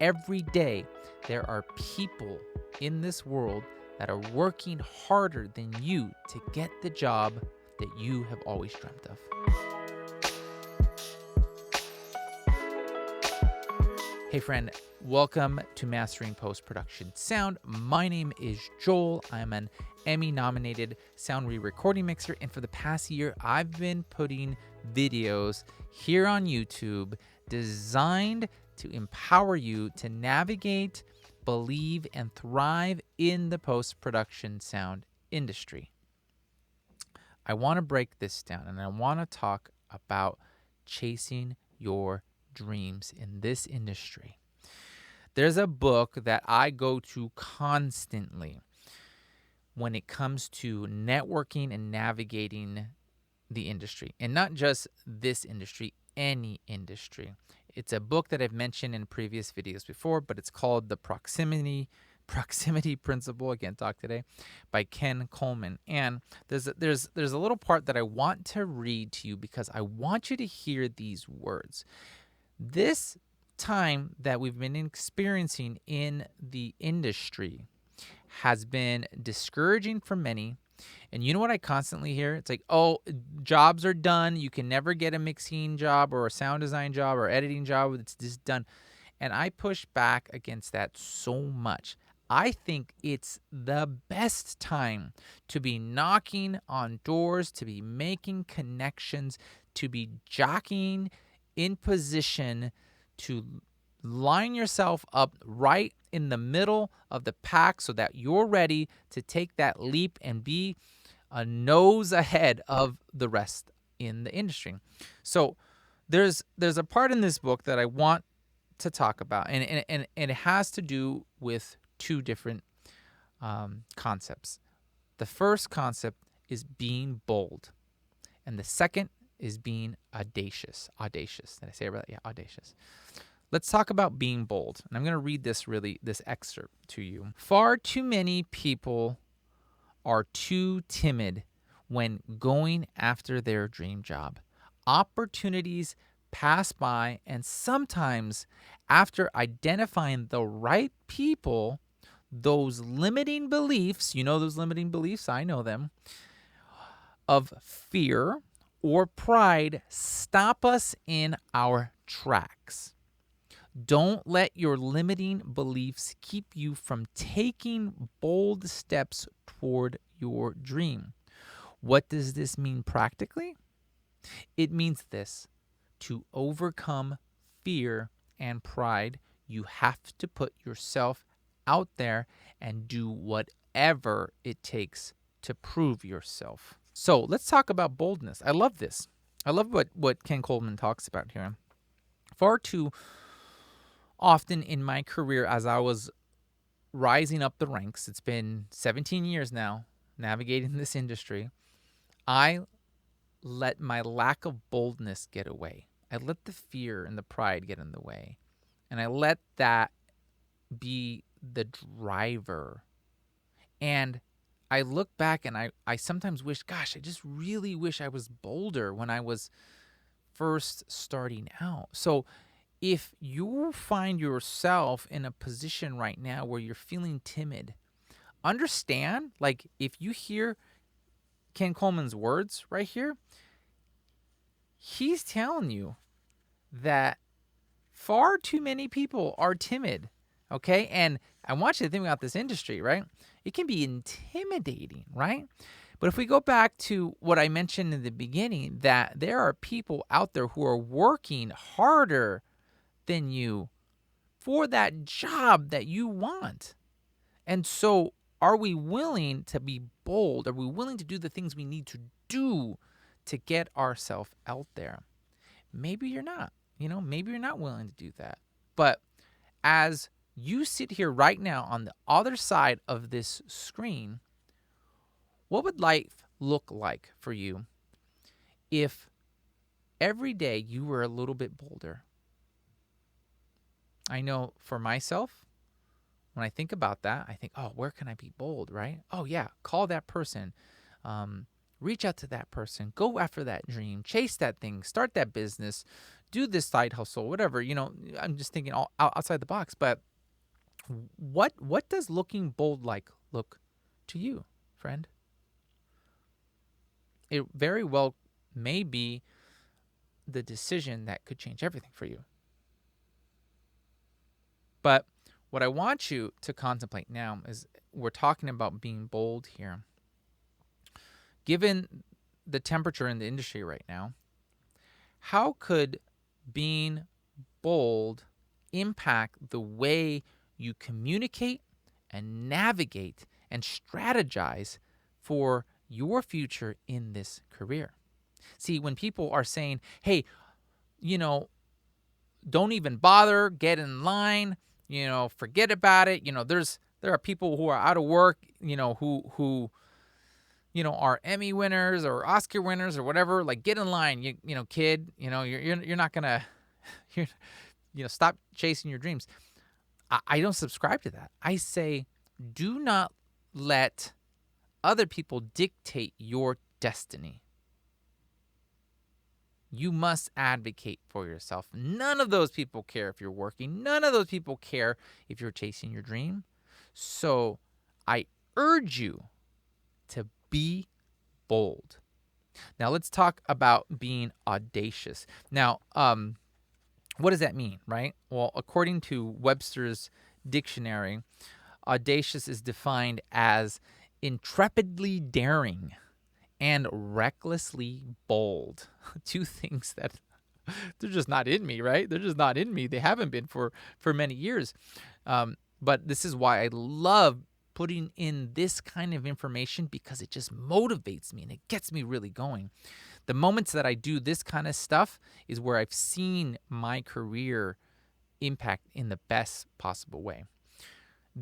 every day there are people in this world that are working harder than you to get the job that you have always dreamt of. Hey friend, welcome to Mastering Post-Production Sound. My name is Joel. I'm an Emmy-nominated sound re-recording mixer, and for the past year, I've been putting videos here on YouTube designed to empower you to navigate, believe, and thrive in the post-production sound industry. I want to break this down, and I want to talk about chasing your dreams in this industry. There's a book that I go to constantly when it comes to networking and navigating the industry, and not just this industry, any industry. It's a book that I've mentioned in previous videos before, but it's called The Proximity Principle, I can't talk today, by Coleman. And there's a little part that I want to read to you because I want you to hear these words. This time that we've been experiencing in the industry has been discouraging for many. And you know what I constantly hear? It's like, oh, jobs are done. You can never get a mixing job or a sound design job or editing job. It's just done. And I push back against that so much. I think it's the best time to be knocking on doors, to be making connections, to be jockeying in position to line yourself up right in the middle of the pack so that you're ready to take that leap and be a nose ahead of the rest in the industry. So there's a part in this book that I want to talk about, and it has to do with two different concepts. The first concept is being bold, and the second is being audacious. Audacious. Did I say it right? Yeah, audacious. Let's talk about being bold. And I'm going to read this excerpt to you. Far too many people are too timid when going after their dream job. Opportunities pass by, and sometimes after identifying the right people, those limiting beliefs, you know those limiting beliefs, I know them, of fear or pride stop us in our tracks. Don't let your limiting beliefs keep you from taking bold steps toward your dream. What does this mean practically? It means this: to overcome fear and pride, you have to put yourself out there and do whatever it takes to prove yourself. So let's talk about boldness. I love this. I love what Ken Coleman talks about here. Far too often in my career, as I was rising up the ranks, it's been 17 years now navigating this industry, I let my lack of boldness get away. I let the fear and the pride get in the way. And I let that be the driver. And I look back and I sometimes wish, gosh, I just really wish I was bolder when I was first starting out. So if you find yourself in a position right now where you're feeling timid, understand, like if you hear Ken Coleman's words right here, he's telling you that far too many people are timid, okay? And I want you to think about this industry, right? It can be intimidating, right? But if we go back to what I mentioned in the beginning, that there are people out there who are working harder than you for that job that you want. And so are we willing to be bold? Are we willing to do the things we need to do to get ourselves out there? Maybe you're not. Maybe you're not willing to do that. But as you sit here right now on the other side of this screen, what would life look like for you if every day you were a little bit bolder? I know for myself, when I think about that, I think, oh, where can I be bold, right? Oh, yeah, call that person. Reach out to that person. Go after that dream. Chase that thing. Start that business. do this side hustle, whatever. I'm just thinking outside the box. But what does looking bold look to you, friend? It very well may be the decision that could change everything for you. But what I want you to contemplate now is we're talking about being bold here. Given the temperature in the industry right now, how could being bold impact the way you communicate and navigate and strategize for your future in this career? See, when people are saying, hey, don't even bother, get in line, forget about it. There are people who are out of work, who are Emmy winners or Oscar winners or whatever. Like, get in line, kid. You're not gonna, stop chasing your dreams. I don't subscribe to that. I say, do not let other people dictate your destiny. You must advocate for yourself. None of those people care if you're working. None of those people care if you're chasing your dream. So I urge you to be bold. Now let's talk about being audacious. Now, what does that mean, right? Well, according to Webster's dictionary, audacious is defined as intrepidly daring and recklessly bold. Two things that they're just not in me, right? They're just not in me. They haven't been for many years. But this is why I love putting in this kind of information, because it just motivates me and it gets me really going. The moments that I do this kind of stuff is where I've seen my career impact in the best possible way.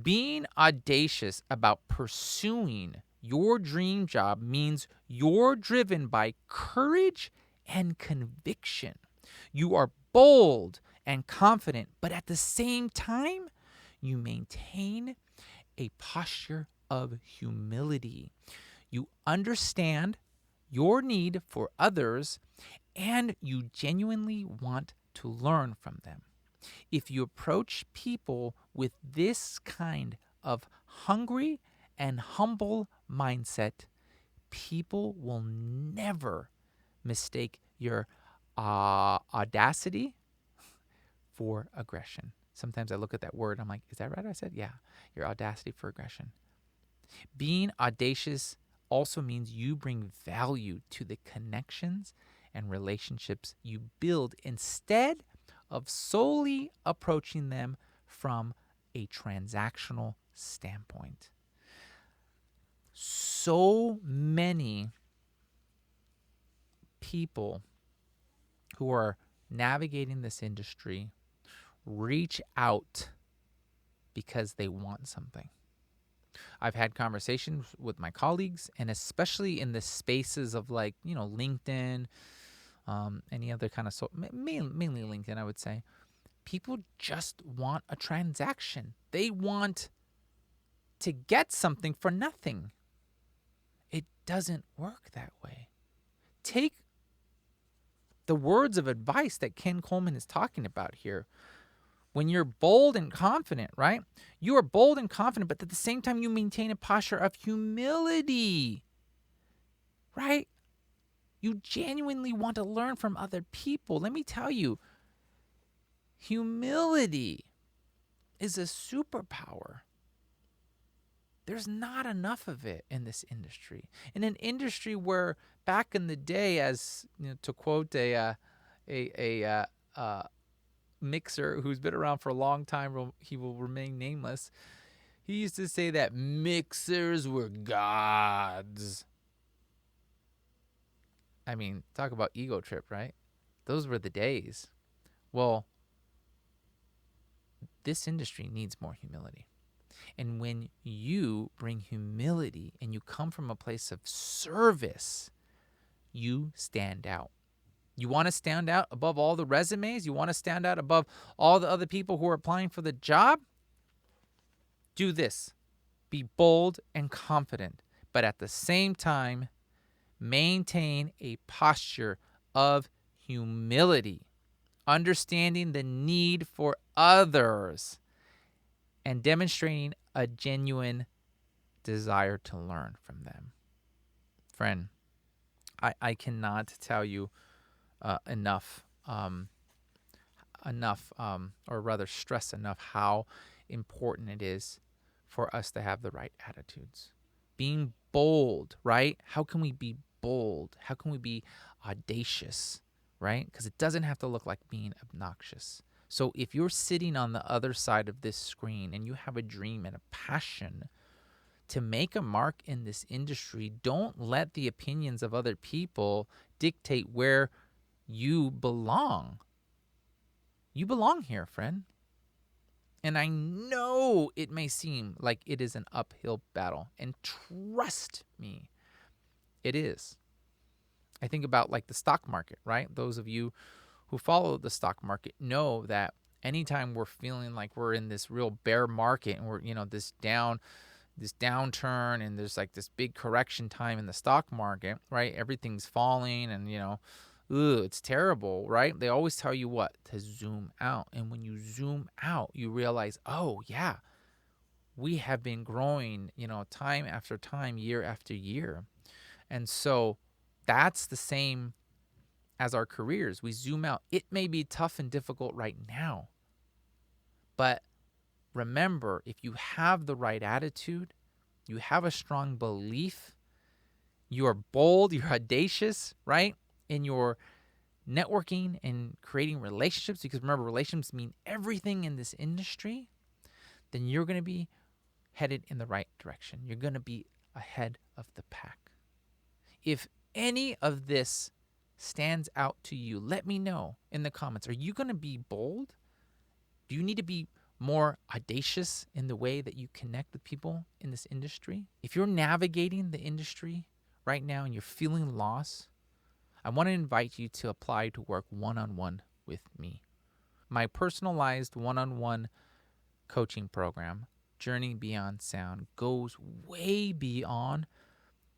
Being audacious about pursuing your dream job means you're driven by courage and conviction. You are bold and confident, but at the same time, you maintain a posture of humility. You understand your need for others, and you genuinely want to learn from them. If you approach people with this kind of hungry and humble mindset, people will never mistake your audacity for aggression. Sometimes I look at that word, I'm like, is that right? I said, yeah, your audacity for aggression. Being audacious also means you bring value to the connections and relationships you build instead of solely approaching them from a transactional standpoint. So many people who are navigating this industry reach out because they want something. I've had conversations with my colleagues, and especially in the spaces of LinkedIn, any other kind of mainly LinkedIn, I would say. People just want a transaction. They want to get something for nothing. It doesn't work that way. Take the words of advice that Ken Coleman is talking about here. When you're bold and confident, right? You are bold and confident, but at the same time, you maintain a posture of humility, right? You genuinely want to learn from other people. Let me tell you, humility is a superpower. There's not enough of it in this industry. In an industry where back in the day, as to quote a mixer who's been around for a long time, he will remain nameless. He used to say that mixers were gods. I mean, talk about ego trip, right? Those were the days. Well, this industry needs more humility. And when you bring humility and you come from a place of service, you stand out. You want to stand out above all the resumes? You want to stand out above all the other people who are applying for the job? Do this. Be bold and confident, but at the same time, maintain a posture of humility. understanding the need for others, and demonstrating a genuine desire to learn from them. Friend, I cannot tell you enough, or rather stress enough how important it is for us to have the right attitudes. Being bold, right? How can we be bold? How can we be audacious, right? Because it doesn't have to look like being obnoxious. So if you're sitting on the other side of this screen and you have a dream and a passion to make a mark in this industry, don't let the opinions of other people dictate where you belong. You belong here, friend. And I know it may seem like it is an uphill battle. And trust me, it is. I think about like the stock market, right? Those of you who follow the stock market know that anytime we're feeling like we're in this real bear market and we're, this downturn, and there's like this big correction time in the stock market, right? Everything's falling and, it's terrible, right? They always tell you what? To zoom out. And when you zoom out, you realize, oh, yeah, we have been growing, time after time, year after year. And so that's the same as our careers. We zoom out. It may be tough and difficult right now, but remember, if you have the right attitude, you have a strong belief, you are bold, you're audacious, right? In your networking and creating relationships, because remember, relationships mean everything in this industry, then you're going to be headed in the right direction. You're going to be ahead of the pack. If any of this stands out to you, let me know in the comments. Are you going to be bold? Do you need to be more audacious in the way that you connect with people in this industry? If you're navigating the industry right now and you're feeling lost, I want to invite you to apply to work one-on-one with me. My personalized one-on-one coaching program, Journey Beyond Sound, goes way beyond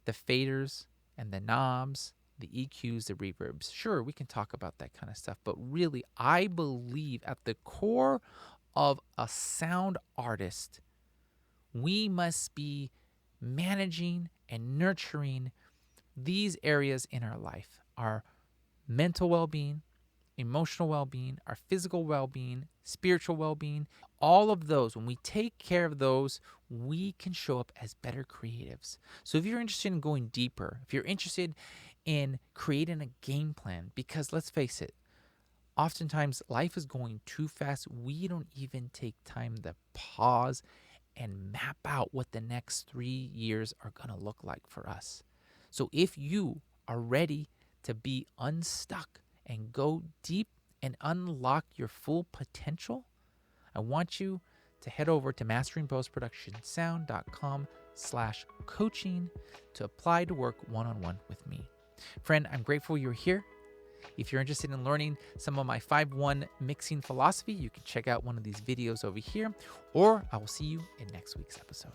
the faders and the knobs, the EQs, the reverbs. Sure, we can talk about that kind of stuff, but really, I believe at the core of a sound artist, we must be managing and nurturing these areas in our life: our mental well-being, emotional well-being, our physical well-being, spiritual well-being. All of those, when we take care of those, we can show up as better creatives. So if you're interested in going deeper, if you're interested in creating a game plan, because let's face it, oftentimes life is going too fast. We don't even take time to pause and map out what the next 3 years are going to look like for us. So if you are ready to be unstuck and go deep and unlock your full potential, I want you to head over to masteringpostproductionsound.com/coaching to apply to work one-on-one with me. Friend, I'm grateful you're here. If you're interested in learning some of my 5-1 mixing philosophy, you can check out one of these videos over here, or I will see you in next week's episode.